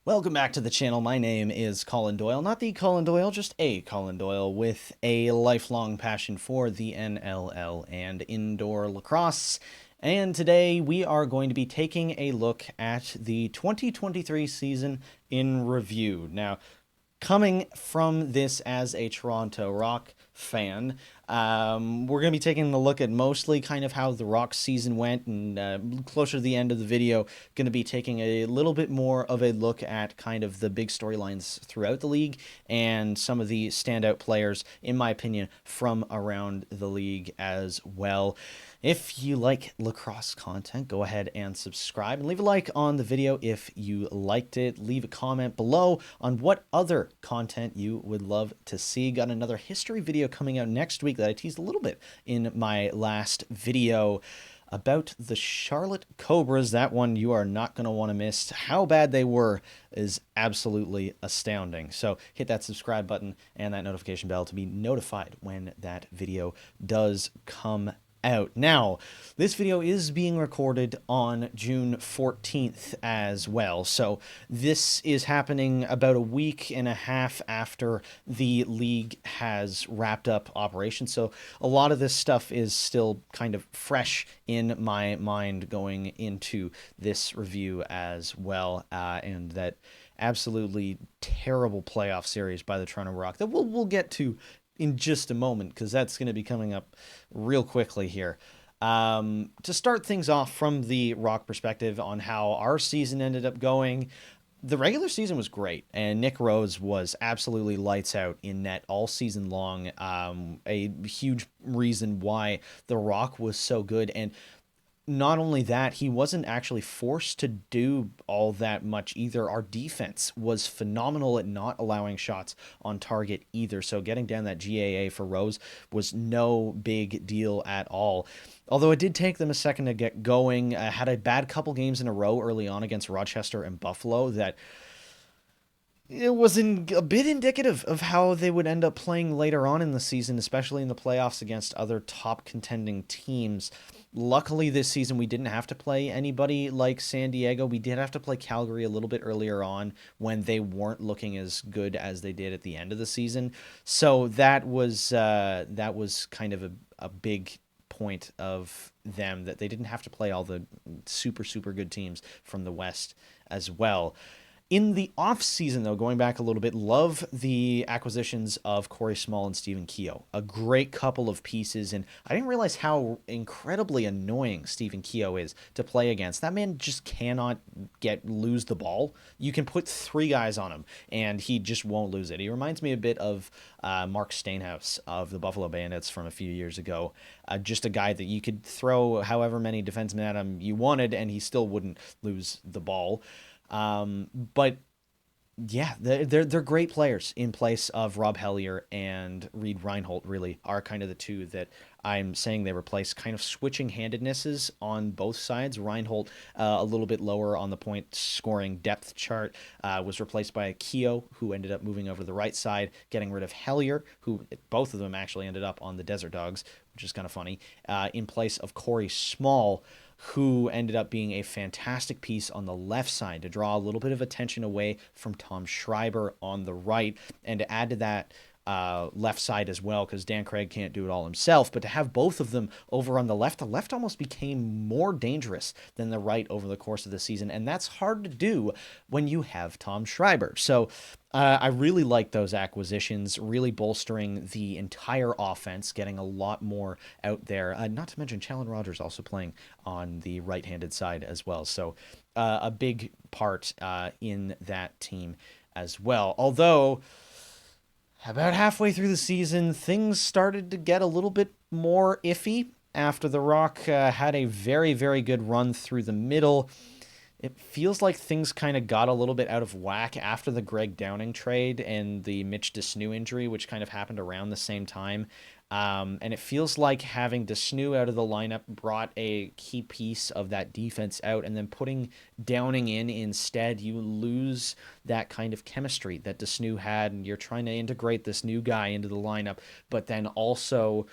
Welcome back to the channel. My name is Colin Doyle. Not the Colin Doyle, just a Colin Doyle with a lifelong passion for the NLL and indoor lacrosse. And today we are going to be taking a look at the 2023 season in review. Now, coming from this as a Toronto Rock fan, we're going to be taking a look at mostly kind of how the Rock season went, and closer to the end of the video, going to be taking a little bit more of a look at kind of the big storylines throughout the league and some of the standout players, in my opinion, from around the league as well. If you like lacrosse content, go ahead and subscribe and leave a like on the video if you liked it. Leave a comment below on what other content you would love to see. Got another history video coming out next week that I teased a little bit in my last video about the Charlotte Cobras. That one you are not going to want to miss. How bad they were is absolutely astounding. So hit that subscribe button and that notification bell to be notified when that video does come out. Now, this video is being recorded on June 14th as well. So this is happening about a week and a half after the league has wrapped up operations. So a lot of this stuff is still kind of fresh in my mind going into this review as well. And that absolutely terrible playoff series by the Toronto Rock that we'll get to in just a moment, because that's going to be coming up real quickly here. To start things off from the Rock perspective on how our season ended up going, the regular season was great, and Nick Rose was absolutely lights out in net all season long. A huge reason why the Rock was so good, and not only that, he wasn't actually forced to do all that much either. Our defense was phenomenal at not allowing shots on target either. So getting down that GAA for Rose was no big deal at all. Although it did take them a second to get going. Had a bad couple games in a row early on against Rochester and Buffalo that it was a bit indicative of how they would end up playing later on in the season, especially in the playoffs against other top contending teams. Luckily, this season we didn't have to play anybody like San Diego. We did have to play Calgary a little bit earlier on when they weren't looking as good as they did at the end of the season. So that was kind of a big point of them, that they didn't have to play all the super good teams from the West as well. In the offseason, though, going back a little bit, love the acquisitions of Corey Small and Stephen Keogh. A great couple of pieces, and I didn't realize how incredibly annoying Stephen Keogh is to play against. That man just cannot lose the ball. You can put three guys on him, and he just won't lose it. He reminds me a bit of Mark Stainhouse of the Buffalo Bandits from a few years ago. Just a guy that you could throw however many defensemen at him you wanted, and he still wouldn't lose the ball. But yeah, they're great players in place of Rob Hellier, and Reed Reinholdt really are kind of the two that I'm saying they replace, kind of switching handednesses on both sides. Reinholdt, a little bit lower on the point scoring depth chart, was replaced by Keogh, who ended up moving over to the right side, getting rid of Hellier, who both of them actually ended up on the Desert Dogs, which is kind of funny, in place of Corey Small, who ended up being a fantastic piece on the left side to draw a little bit of attention away from Tom Schreiber on the right, and to add to that left side as well, because Dan Craig can't do it all himself, but to have both of them over on the left almost became more dangerous than the right over the course of the season, and that's hard to do when you have Tom Schreiber. So I really like those acquisitions, really bolstering the entire offense, getting a lot more out there. Not to mention Challen Rogers also playing on the right-handed side as well. So a big part in that team as well. Although about halfway through the season, things started to get a little bit more iffy after the Rock had a very good run through the middle. It feels like things kind of got a little bit out of whack after the Greg Downing trade and the Mitch Desnew injury, which kind of happened around the same time. And it feels like having Desnew out of the lineup brought a key piece of that defense out, and then putting Downing in instead, you lose that kind of chemistry that Desnew had, and you're trying to integrate this new guy into the lineup, but then also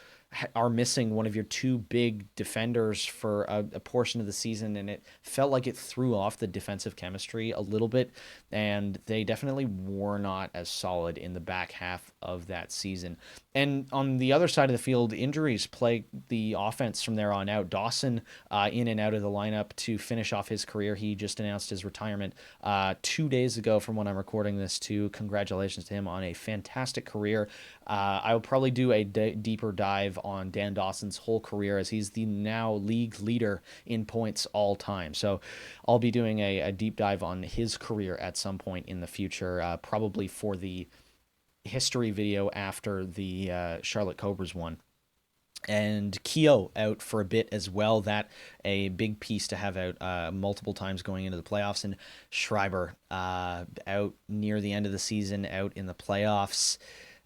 are missing one of your two big defenders for a portion of the season, and it felt like it threw off the defensive chemistry a little bit, and they definitely were not as solid in the back half of that season. And on the other side of the field, injuries plagued the offense from there on out. Dawson in and out of the lineup to finish off his career. He just announced his retirement 2 days ago from when I'm recording this, too. Congratulations to him on a fantastic career. I will probably do a deeper dive on Dan Dawson's whole career, as he's the now league leader in points all time. So I'll be doing a deep dive on his career at some point in the future, probably for the history video after the Charlotte Cobras one. And Keogh out for a bit as well. That a big piece to have out multiple times going into the playoffs. And Schreiber out near the end of the season, out in the playoffs.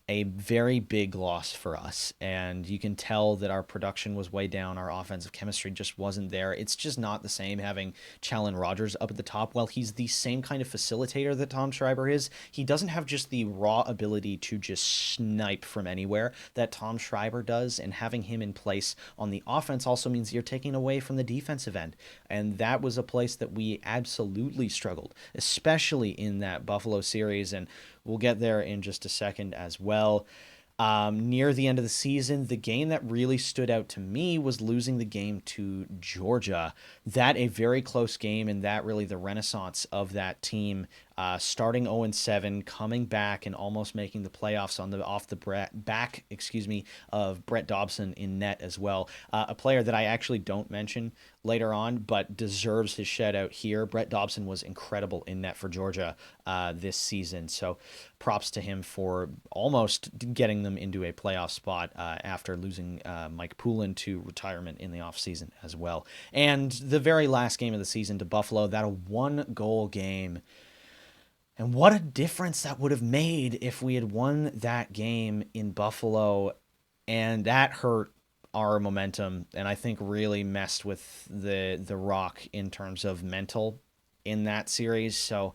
A very big loss for us, and you can tell that our production was way down. Our offensive chemistry just wasn't there. It's just not the same having Challen Rogers up at the top. While he's the same kind of facilitator that Tom Schreiber is, he doesn't have just the raw ability to just snipe from anywhere that Tom Schreiber does, and having him in place on the offense also means you're taking away from the defensive end, and that was a place that we absolutely struggled, especially in that Buffalo series, and we'll get there in just a second as well. Near the end of the season, the game that really stood out to me was losing the game to Georgia. That a very close game, and that really the renaissance of that team, starting 0-7, coming back and almost making the playoffs off the back of Brett Dobson in net as well. A player that I actually don't mention later on, but deserves his shout out here. Brett Dobson was incredible in net for Georgia this season, so props to him for almost getting them into a playoff spot after losing Mike Poulin to retirement in the offseason as well. And the very last game of the season to Buffalo, that a 1-goal game. And what a difference that would have made if we had won that game in Buffalo. And that hurt our momentum, and I think really messed with the Rock in terms of mental in that series. So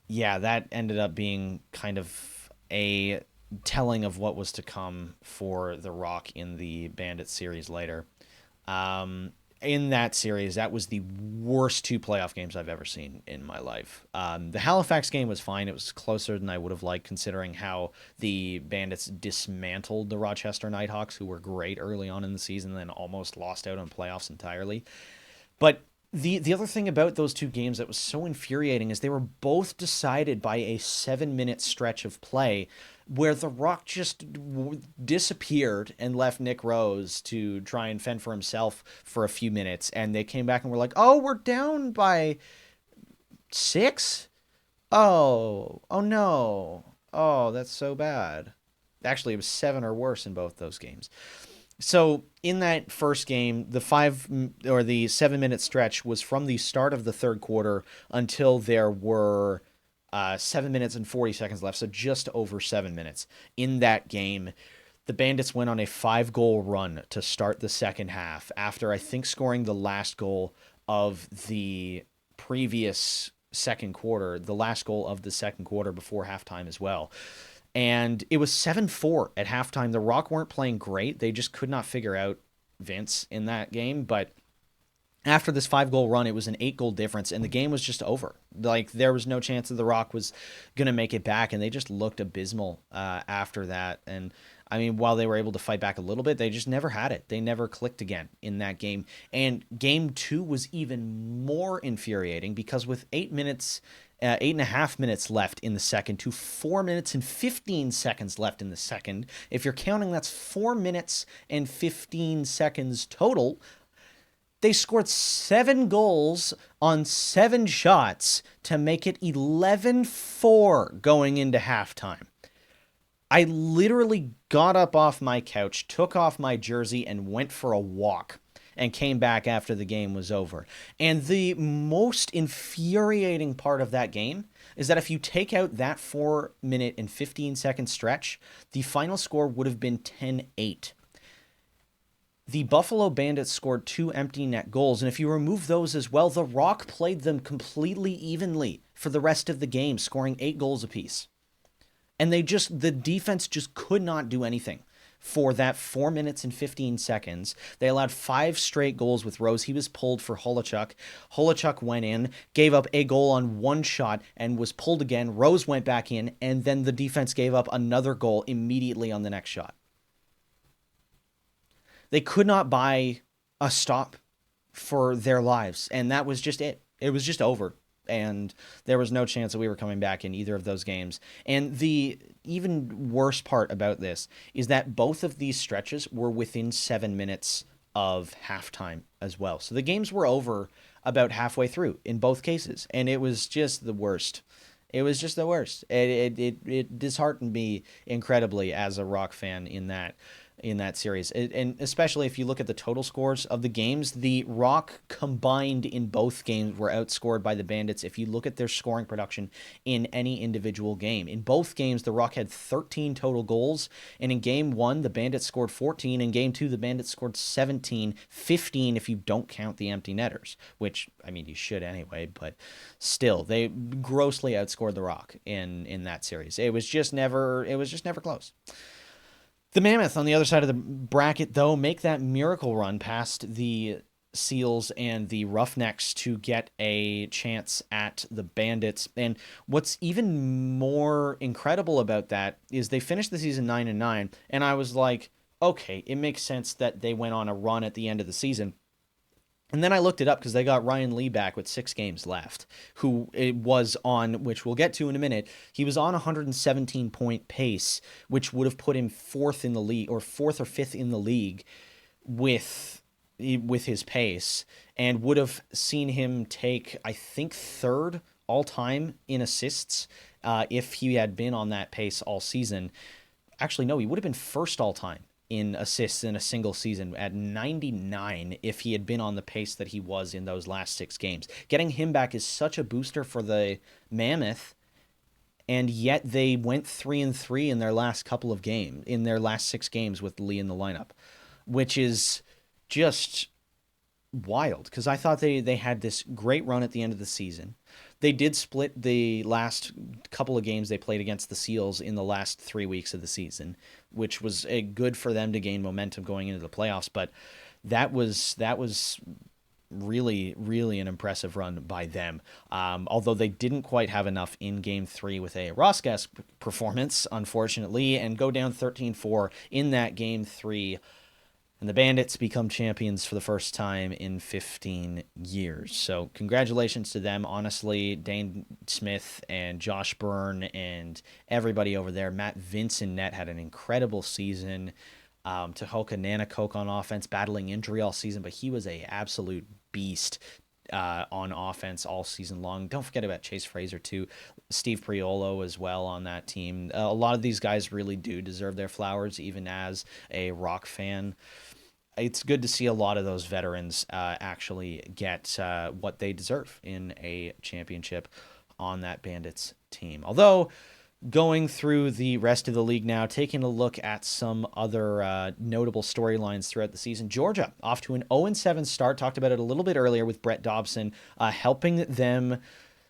yeah, that ended up being kind of a telling of what was to come for the Rock in the Bandits series later. In that series, that was the worst 2 playoff games I've ever seen in my life. The Halifax game was fine. It was closer than I would have liked, considering how the Bandits dismantled the Rochester Nighthawks, who were great early on in the season, then almost lost out on playoffs entirely. But the other thing about those 2 games that was so infuriating is they were both decided by a 7-minute stretch of play where the Rock just disappeared and left Nick Rose to try and fend for himself for a few minutes. And they came back and were like, oh, we're down by 6? Oh no. Oh, that's so bad. Actually, it was 7 or worse in both those games. So in that first game, the 7-minute stretch was from the start of the third quarter until there were 7 minutes and 40 seconds left, so just over 7 minutes. In that game, the Bandits went on a 5-goal run to start the second half after, I think, scoring the last goal of the previous second quarter, the last goal of the second quarter before halftime as well. And it was 7-4 at halftime. The Rock weren't playing great. They just could not figure out Vince in that game. But after this 5-goal run, it was an 8-goal difference, and the game was just over. Like, there was no chance that the Rock was going to make it back, and they just looked abysmal after that. And, I mean, while they were able to fight back a little bit, they just never had it. They never clicked again in that game. And game 2 was even more infuriating because with 8.5 minutes left in the second to 4 minutes and 15 seconds left in the second. If you're counting, that's 4 minutes and 15 seconds total. They scored 7 goals on 7 shots to make it 11-4 going into halftime. I literally got up off my couch, took off my jersey, and went for a walk, and came back after the game was over. And the most infuriating part of that game is that if you take out that 4 minute and 15 second stretch, the final score would have been 10-8. The Buffalo Bandits scored 2 empty net goals, and if you remove those as well, the Rock played them completely evenly for the rest of the game, scoring 8 goals apiece. And the defense just could not do anything for that 4 minutes and 15 seconds. They allowed 5 straight goals with Rose. He was pulled for Holochuk. Holochuk went in, gave up a goal on one shot, and was pulled again. Rose went back in, and then the defense gave up another goal immediately on the next shot. They could not buy a stop for their lives, and that was just it. It was just over, and there was no chance that we were coming back in either of those games. And the even worse part about this is that both of these stretches were within 7 minutes of halftime as well. So the games were over about halfway through in both cases, and it was just the worst. It was just the worst. It disheartened me incredibly as a Rock fan in that series. And especially if you look at the total scores of the games, the Rock combined in both games were outscored by the Bandits. If you look at their scoring production in any individual game, in both games, the Rock had 13 total goals. And in game 1, the Bandits scored 14. In game 2, the Bandits scored 17, 15 if you don't count the empty netters, which, I mean, you should anyway, but still, they grossly outscored the Rock in that series. It was just never close. The Mammoth on the other side of the bracket, though, make that miracle run past the Seals and the Roughnecks to get a chance at the Bandits. And what's even more incredible about that is they finished the season 9-9, and I was like, okay, it makes sense that they went on a run at the end of the season. And then I looked it up because they got Ryan Lee back with 6 games left, who it was on, which we'll get to in a minute. He was on a 117-point pace, which would have put him 4th in the league, or 4th or 5th in the league with his pace, and would have seen him take, I think, 3rd all-time in assists if he had been on that pace all season. Actually, no, he would have been 1st all-time in assists in a single season at 99 if he had been on the pace that he was in those last 6 games. Getting him back is such a booster for the Mammoth, and yet they went 3-3 in their last couple of games, in their last 6 games with Lee in the lineup, which is just wild because I thought they had this great run at the end of the season. They did split the last couple of games they played against the Seals in the last 3 weeks of the season, which was good for them to gain momentum going into the playoffs. But that was really, really an impressive run by them. Although they didn't quite have enough in Game 3 with a Rosgas performance, unfortunately, and go down 13-4 in that Game 3. And the Bandits become champions for the first time in 15 years. So congratulations to them. Honestly, Dane Smith and Josh Byrne and everybody over there. Matt Vince in net had an incredible season. Tehoka Nanakoke on offense, battling injury all season, but he was a absolute beast on offense all season long. Don't forget about Chase Fraser too. Steve Priolo as well on that team. A lot of these guys really do deserve their flowers, even as a Rock fan. It's good to see a lot of those veterans actually get what they deserve in a championship on that Bandits team. Although, going through the rest of the league now, taking a look at some other notable storylines throughout the season. Georgia, off to an 0-7 start. Talked about it a little bit earlier with Brett Dobson, helping them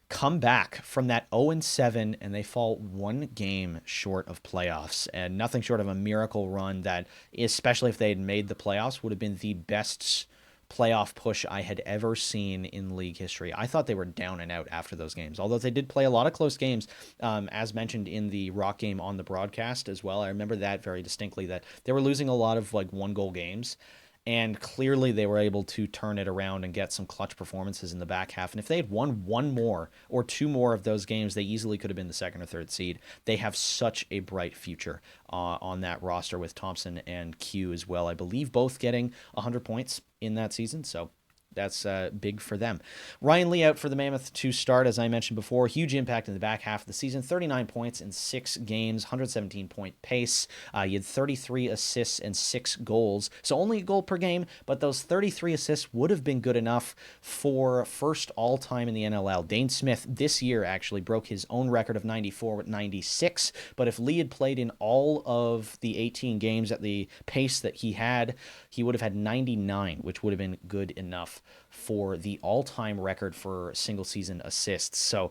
come back from that 0-7, and they fall 1 game short of playoffs, and nothing short of a miracle run that, especially if they had made the playoffs, would have been the best playoff push I had ever seen in league history. I thought they were down and out after those games, although they did play a lot of close games, as mentioned in the Rock game on the broadcast as well. I remember that very distinctly, that they were losing a lot of 1-goal games. And clearly they were able to turn it around and get some clutch performances in the back half. And if they had won 1 more or 2 more of those games, they easily could have been the 2nd or 3rd seed. They have such a bright future on that roster with Thompson and Q as well. I believe both getting 100 points in that season. So that's big for them. Ryan Lee out for the Mammoth to start, as I mentioned before. Huge impact in the back half of the season. 39 points in 6 games, 117-point pace. He had 33 assists and 6 goals. So only a goal per game, but those 33 assists would have been good enough for first all-time in the NLL. Dane Smith this year actually broke his own record of 94 with 96, but if Lee had played in all of the 18 games at the pace that he had, he would have had 99, which would have been good enough for the all-time record for single-season assists. So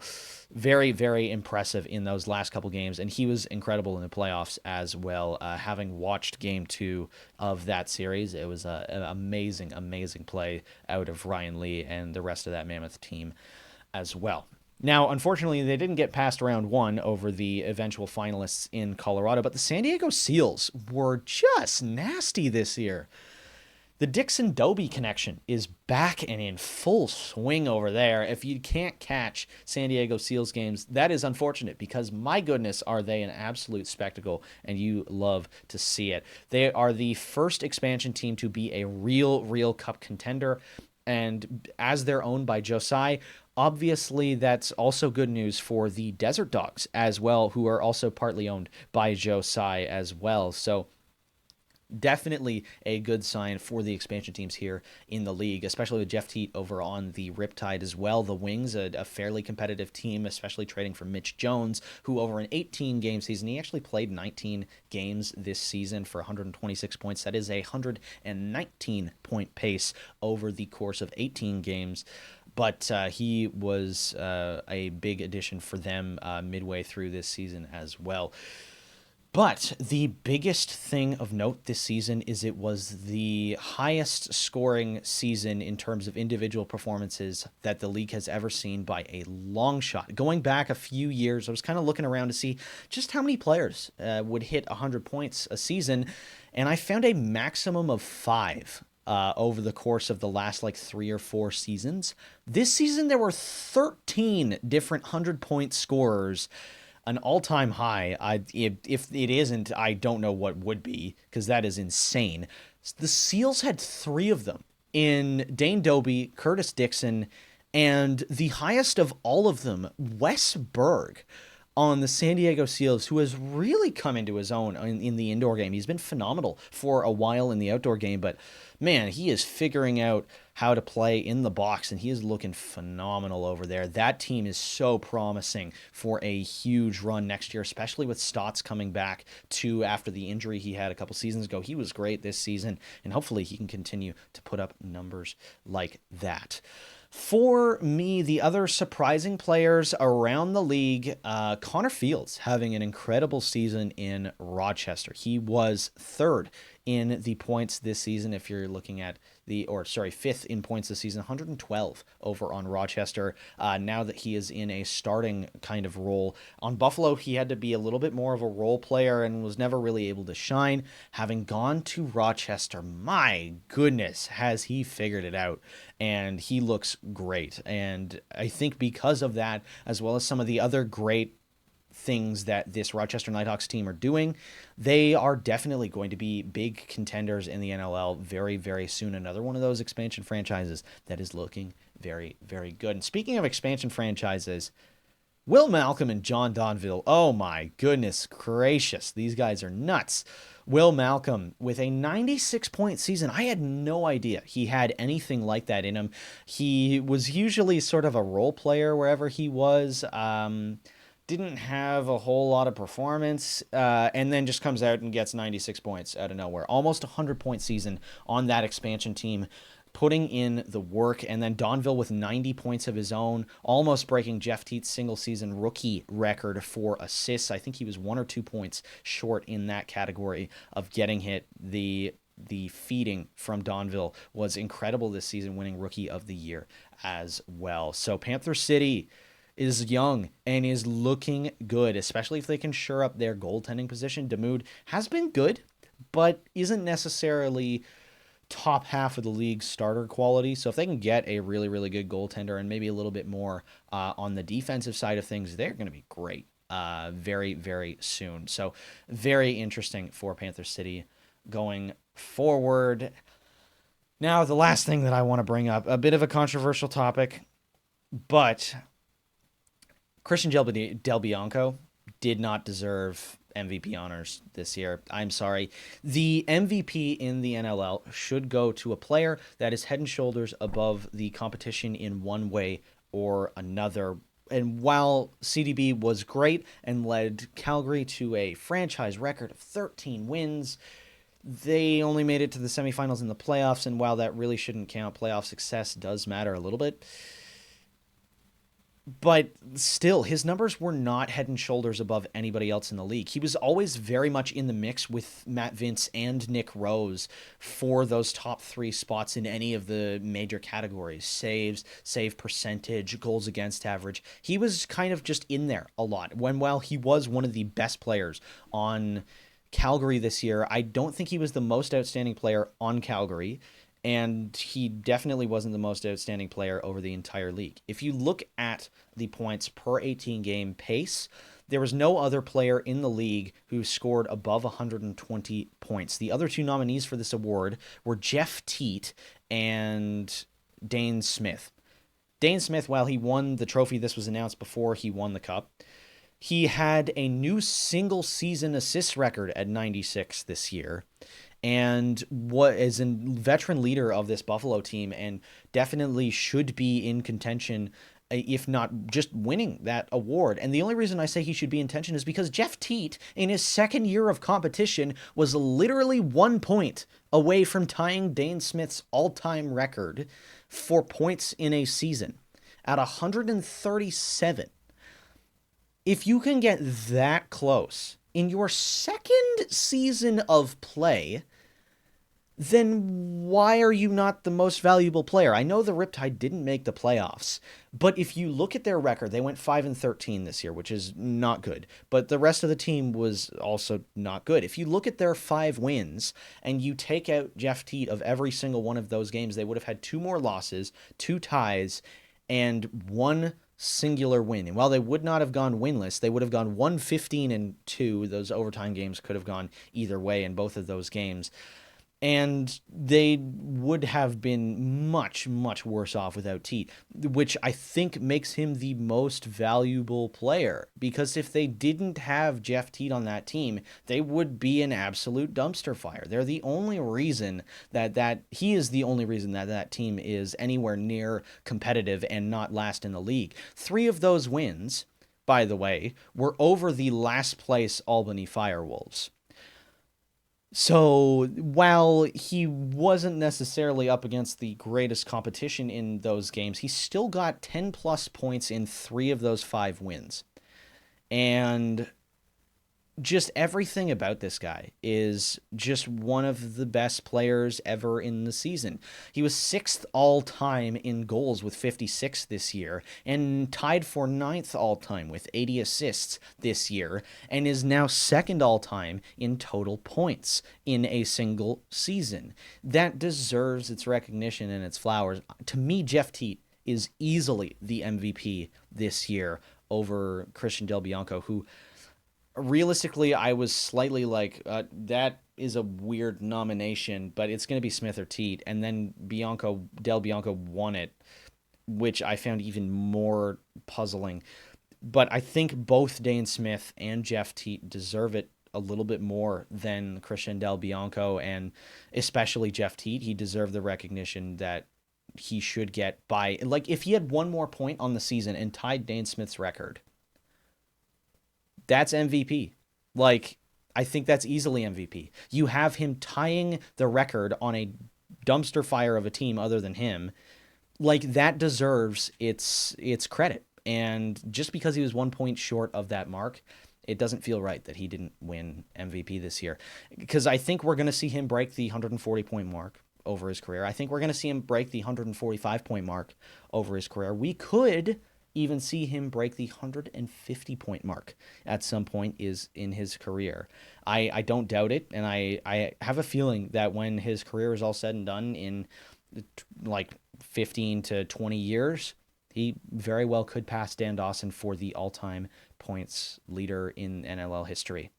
very, very impressive in those last couple games, and he was incredible in the playoffs as well. Having watched Game 2 of that series, it was an amazing, amazing play out of Ryan Lee and the rest of that Mammoth team as well. Now, unfortunately, they didn't get past round 1 over the eventual finalists in Colorado, but the San Diego Seals were just nasty this year. The Dixon Dobie connection is back and in full swing over there. If you can't catch San Diego Seals games, that is unfortunate, because my goodness, are they an absolute spectacle, and you love to see it. They are the first expansion team to be a real cup contender, and as they're owned by Josai, obviously that's also good news for the Desert Dogs as well, who are also partly owned by Josai as well. So definitely a good sign for the expansion teams here in the league, especially with Jeff Teat over on the Riptide as well. The Wings, a fairly competitive team, especially trading for Mitch Jones, who over an 18-game season, he actually played 19 games this season for 126 points. That is a 119-point pace over the course of 18 games. But he was a big addition for them midway through this season as well. But the biggest thing of note this season is it was the highest scoring season in terms of individual performances that the league has ever seen by a long shot. Going back a few years, I was kind of looking around to see just how many players would hit 100 points a season, and I found a maximum of 5 over the course of the last 3 or 4 seasons. This season, there were 13 different 100-point scorers, an all-time high. If it isn't, I don't know what would be, because that is insane. The Seals had 3 of them in Dane Dobie, Curtis Dixon, and the highest of all of them, Wes Berg, on the San Diego Seals, who has really come into his own in the indoor game. He's been phenomenal for a while in the outdoor game, but man, he is figuring out how to play in the box, and he is looking phenomenal over there. That team is so promising for a huge run next year, especially with Stotts coming back too after the injury he had a couple seasons ago. He was great this season, and hopefully he can continue to put up numbers like that. For me, the other surprising players around the league, Connor Fields having an incredible season in Rochester. He was 3rd in the points this season, if you're looking at fifth in points this season, 112 over on Rochester. Now that he is in a starting kind of role. On Buffalo, he had to be a little bit more of a role player and was never really able to shine. Having gone to Rochester, my goodness, has he figured it out. And he looks great. And I think because of that, as well as some of the other great things that this Rochester Nighthawks team are doing, they are definitely going to be big contenders in the NLL very, very soon. Another one of those expansion franchises that is looking very, very good. And speaking of expansion franchises, Will Malcolm and John Donville, oh my goodness gracious, these guys are nuts. Will Malcolm with a 96-point season. I had no idea he had anything like that in him. He was usually sort of a role player wherever he was. Didn't have a whole lot of performance, and then just comes out and gets 96 points out of nowhere. Almost a 100-point season on that expansion team, putting in the work. And then Donville with 90 points of his own, almost breaking Jeff Teat's single-season rookie record for assists. I think he was 1 or 2 points short in that category of getting hit. The feeding from Donville was incredible this season, winning Rookie of the Year as well. So Panther City is young and is looking good, especially if they can shore up their goaltending position. Damoud has been good, but isn't necessarily top half of the league's starter quality. So if they can get a really, really good goaltender and maybe a little bit more on the defensive side of things, they're going to be great very, very soon. So very interesting for Panther City going forward. Now, the last thing that I want to bring up, a bit of a controversial topic, but Christian Del Bianco did not deserve MVP honors this year. I'm sorry. The MVP in the NLL should go to a player that is head and shoulders above the competition in one way or another. And while CDB was great and led Calgary to a franchise record of 13 wins, They only made it to the semifinals in the playoffs, and while that really shouldn't count, playoff success does matter a little bit. But still, his numbers were not head and shoulders above anybody else in the league. He was always very much in the mix with Matt Vince and Nick Rose for those top three spots in any of the major categories: saves, save percentage, goals against average. He was kind of just in there a lot. While he was one of the best players on Calgary this year, I don't think he was the most outstanding player on Calgary, and he definitely wasn't the most outstanding player over the entire league. If you look at the points per 18 game pace, there was no other player in the league who scored above 120 points. The other two nominees for this award were Jeff Teat and Dane Smith. Dane Smith, while he won the trophy, this was announced before he won the cup. He had a new single season assist record at 96 this year, and what is a veteran leader of this Buffalo team, and definitely should be in contention, if not just winning that award. And the only reason I say he should be in contention is because Jeff Teat, in his second year of competition, was literally 1 point away from tying Dane Smith's all-time record for points in a season at 137. If you can get that close in your second season of play, then why are you not the most valuable player? I know the Riptide didn't make the playoffs, but if you look at their record, they went 5-13 this year, which is not good. But the rest of the team was also not good. If you look at their 5 wins and you take out Jeff Teat of every single one of those games, they would have had 2 more losses, 2 ties, and 1 singular win. And while they would not have gone winless, they would have gone 1-15-2. Those overtime games could have gone either way in both of those games. And they would have been much, much worse off without Teat, which I think makes him the most valuable player. Because if they didn't have Jeff Teat on that team, they would be an absolute dumpster fire. They're the only reason he is the only reason that team is anywhere near competitive and not last in the league. 3 of those wins, by the way, were over the last place Albany Firewolves. So while he wasn't necessarily up against the greatest competition in those games, he still got 10 plus points in 3 of those 5 wins. And just everything about this guy is just one of the best players ever in the season. He was 6th all-time in goals with 56 this year, and tied for 9th all-time with 80 assists this year, and is now 2nd all-time in total points in a single season. That deserves its recognition and its flowers. To me, Jeff Teat is easily the MVP this year over Christian Del Bianco, who realistically, I was slightly like, that is a weird nomination, but it's going to be Smith or Teat. And then Del Bianco won it, which I found even more puzzling. But I think both Dane Smith and Jeff Teat deserve it a little bit more than Christian Del Bianco, and especially Jeff Teat. He deserved the recognition that he should get by, like, if he had 1 more point on the season and tied Dane Smith's record, that's MVP. Like, I think that's easily MVP. You have him tying the record on a dumpster fire of a team other than him. Like, that deserves its credit. And just because he was 1 point short of that mark, it doesn't feel right that he didn't win MVP this year. Because I think we're going to see him break the 140-point mark over his career. I think we're going to see him break the 145-point mark over his career. We could even see him break the 150-point mark at some point is in his career. I don't doubt it, and I have a feeling that when his career is all said and done in like 15 to 20 years, he very well could pass Dan Dawson for the all-time points leader in NLL history,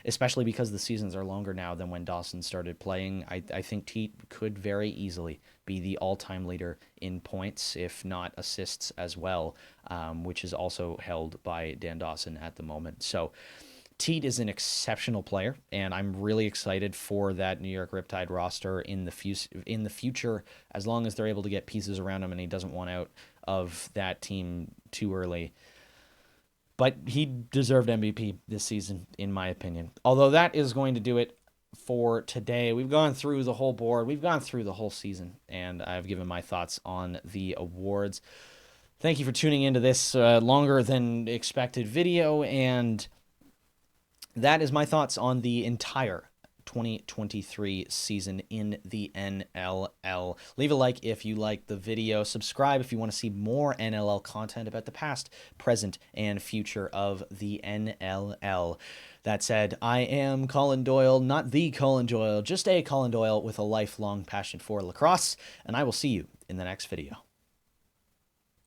especially because the seasons are longer now than when Dawson started playing. I think Teat could very easily be the all-time leader in points, if not assists as well, which is also held by Dan Dawson at the moment. So Teat is an exceptional player, and I'm really excited for that New York Riptide roster in the future, as long as they're able to get pieces around him and he doesn't want out of that team too early. But he deserved MVP this season, in my opinion. Although that is going to do it for today. We've gone through the whole board, we've gone through the whole season, and I've given my thoughts on the awards. Thank you for tuning into this longer than expected video, and that is my thoughts on the entire 2023 season in the NLL. Leave a like if you like the video. Subscribe if you want to see more NLL content about the past, present, and future of the NLL. That said, I am Colin Doyle, not the Colin Doyle, just a Colin Doyle with a lifelong passion for lacrosse, and I will see you in the next video.